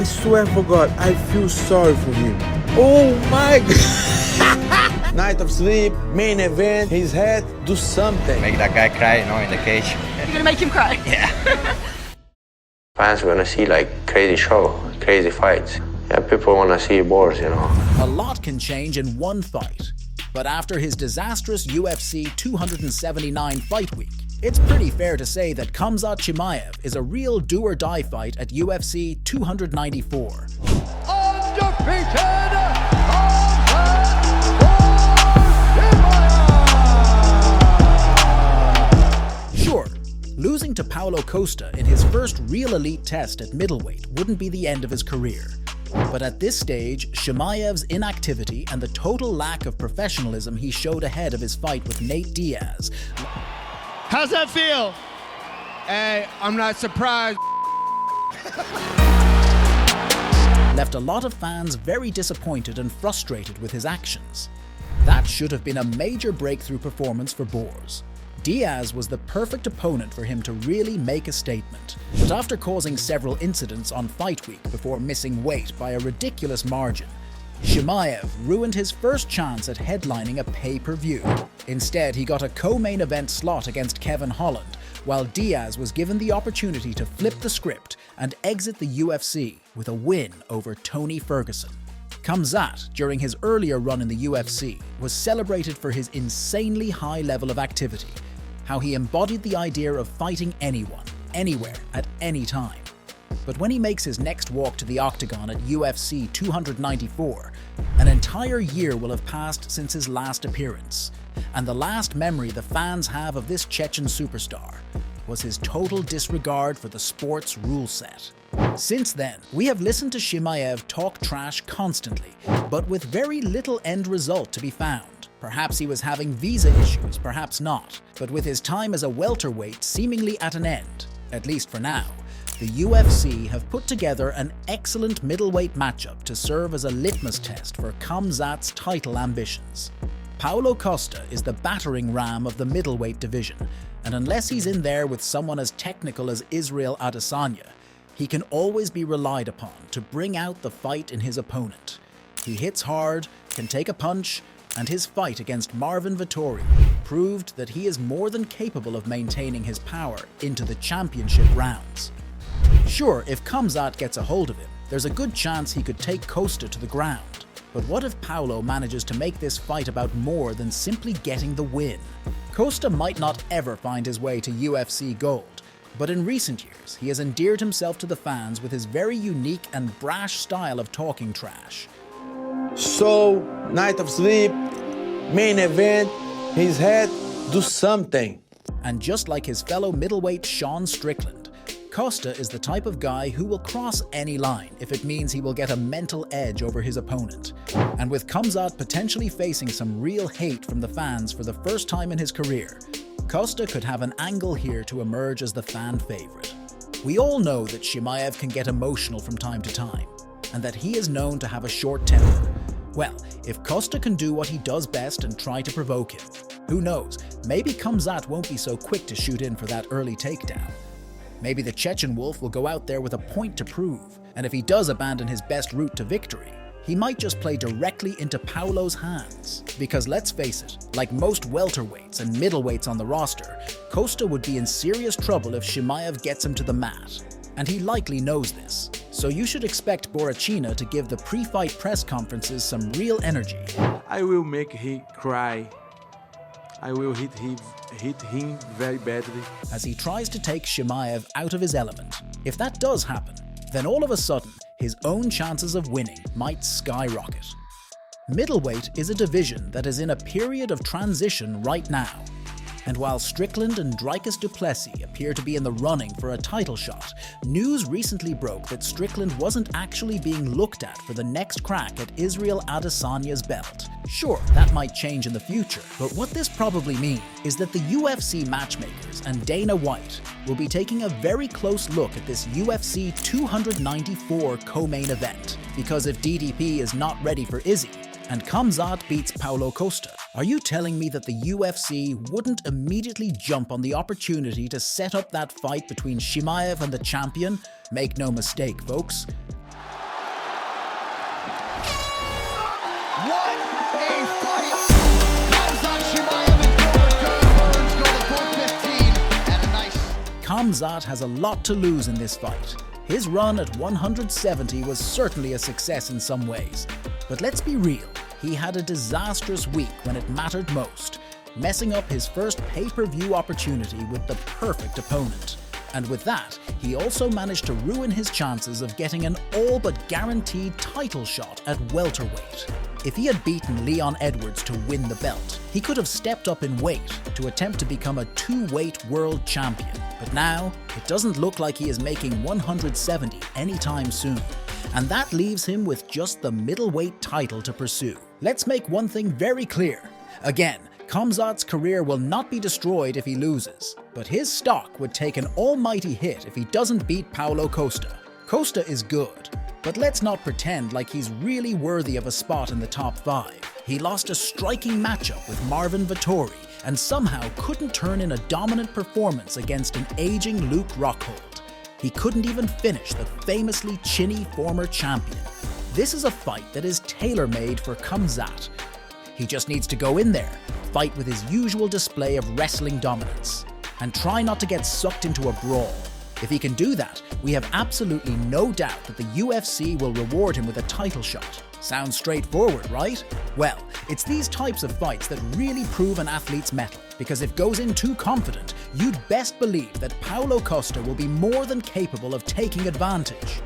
I swear for God, I feel sorry for him. Oh my God. Night of sleep, main event, his head, do something. Make that guy cry, in the cage. You're gonna make him cry? Yeah. Fans are gonna see like crazy show, crazy fights. Yeah, people wanna see wars, A lot can change in one fight. But after his disastrous UFC 279 fight week, it's pretty fair to say that Khamzat Chimaev is a real do-or-die fight at UFC 294. Sure, losing to Paulo Costa in his first real elite test at middleweight wouldn't be the end of his career. But at this stage, Chimaev's inactivity and the total lack of professionalism he showed ahead of his fight with Nate Diaz. How's that feel? Hey, I'm not surprised. Left a lot of fans very disappointed and frustrated with his actions. That should have been a major breakthrough performance for Boers. Diaz was the perfect opponent for him to really make a statement. But after causing several incidents on fight week before missing weight by a ridiculous margin, Chimaev ruined his first chance at headlining a pay-per-view. Instead, he got a co-main event slot against Kevin Holland, while Diaz was given the opportunity to flip the script and exit the UFC with a win over Tony Ferguson. Kamzat, during his earlier run in the UFC, was celebrated for his insanely high level of activity, how he embodied the idea of fighting anyone, anywhere, at any time. But when he makes his next walk to the octagon at UFC 294, an entire year will have passed since his last appearance, and the last memory the fans have of this Chechen superstar was his total disregard for the sport's rule set. Since then, we have listened to Chimaev talk trash constantly, but with very little end result to be found. Perhaps he was having visa issues, perhaps not. But with his time as a welterweight seemingly at an end, at least for now, the UFC have put together an excellent middleweight matchup to serve as a litmus test for Kamzat's title ambitions. Paulo Costa is the battering ram of the middleweight division, and unless he's in there with someone as technical as Israel Adesanya, he can always be relied upon to bring out the fight in his opponent. He hits hard, can take a punch, and his fight against Marvin Vettori proved that he is more than capable of maintaining his power into the championship rounds. Sure, if Kamzat gets a hold of him, there's a good chance he could take Costa to the ground. But what if Paulo manages to make this fight about more than simply getting the win? Costa might not ever find his way to UFC gold, but in recent years, he has endeared himself to the fans with his very unique and brash style of talking trash. So, night of sleep, main event, his head, do something. And just like his fellow middleweight Sean Strickland, Costa is the type of guy who will cross any line if it means he will get a mental edge over his opponent. And with Kamzat potentially facing some real hate from the fans for the first time in his career, Costa could have an angle here to emerge as the fan favorite. We all know that Chimaev can get emotional from time to time, and that he is known to have a short temper. Well, if Costa can do what he does best and try to provoke him, who knows, maybe Kamzat won't be so quick to shoot in for that early takedown. Maybe the Chechen Wolf will go out there with a point to prove, and if he does abandon his best route to victory, he might just play directly into Paulo's hands. Because let's face it, like most welterweights and middleweights on the roster, Costa would be in serious trouble if Chimaev gets him to the mat. And he likely knows this. So you should expect Borrachina to give the pre-fight press conferences some real energy. I will make him cry. I will hit him very badly. As he tries to take Chimaev out of his element. If that does happen, then all of a sudden, his own chances of winning might skyrocket. Middleweight is a division that is in a period of transition right now. And while Strickland and Dricus du Plessis appear to be in the running for a title shot, news recently broke that Strickland wasn't actually being looked at for the next crack at Israel Adesanya's belt. Sure, that might change in the future, but what this probably means is that the UFC matchmakers and Dana White will be taking a very close look at this UFC 294 co-main event. Because if DDP is not ready for Izzy, and Kamzat beats Paulo Costa, are you telling me that the UFC wouldn't immediately jump on the opportunity to set up that fight between Chimaev and the champion? Make no mistake, folks. What a fight! Khamzat Chimaev and Paulo Costa go to 415 and a nice... Kamzat has a lot to lose in this fight. His run at 170 was certainly a success in some ways. But let's be real, he had a disastrous week when it mattered most, messing up his first pay-per-view opportunity with the perfect opponent. And with that, he also managed to ruin his chances of getting an all but guaranteed title shot at welterweight. If he had beaten Leon Edwards to win the belt, he could have stepped up in weight to attempt to become a two-weight world champion. But now, it doesn't look like he is making 170 anytime soon. And that leaves him with just the middleweight title to pursue. Let's make one thing very clear. Again, Kamzat's career will not be destroyed if he loses, but his stock would take an almighty hit if he doesn't beat Paulo Costa. Costa is good, but let's not pretend like he's really worthy of a spot in the top 5. He lost a striking matchup with Marvin Vettori and somehow couldn't turn in a dominant performance against an aging Luke Rockhold. He couldn't even finish the famously chinny former champion. This is a fight that is tailor-made for Kamzat. He just needs to go in there, fight with his usual display of wrestling dominance, and try not to get sucked into a brawl. If he can do that, we have absolutely no doubt that the UFC will reward him with a title shot. Sounds straightforward, right? Well, it's these types of fights that really prove an athlete's mettle, because if goes in too confident, you'd best believe that Paulo Costa will be more than capable of taking advantage.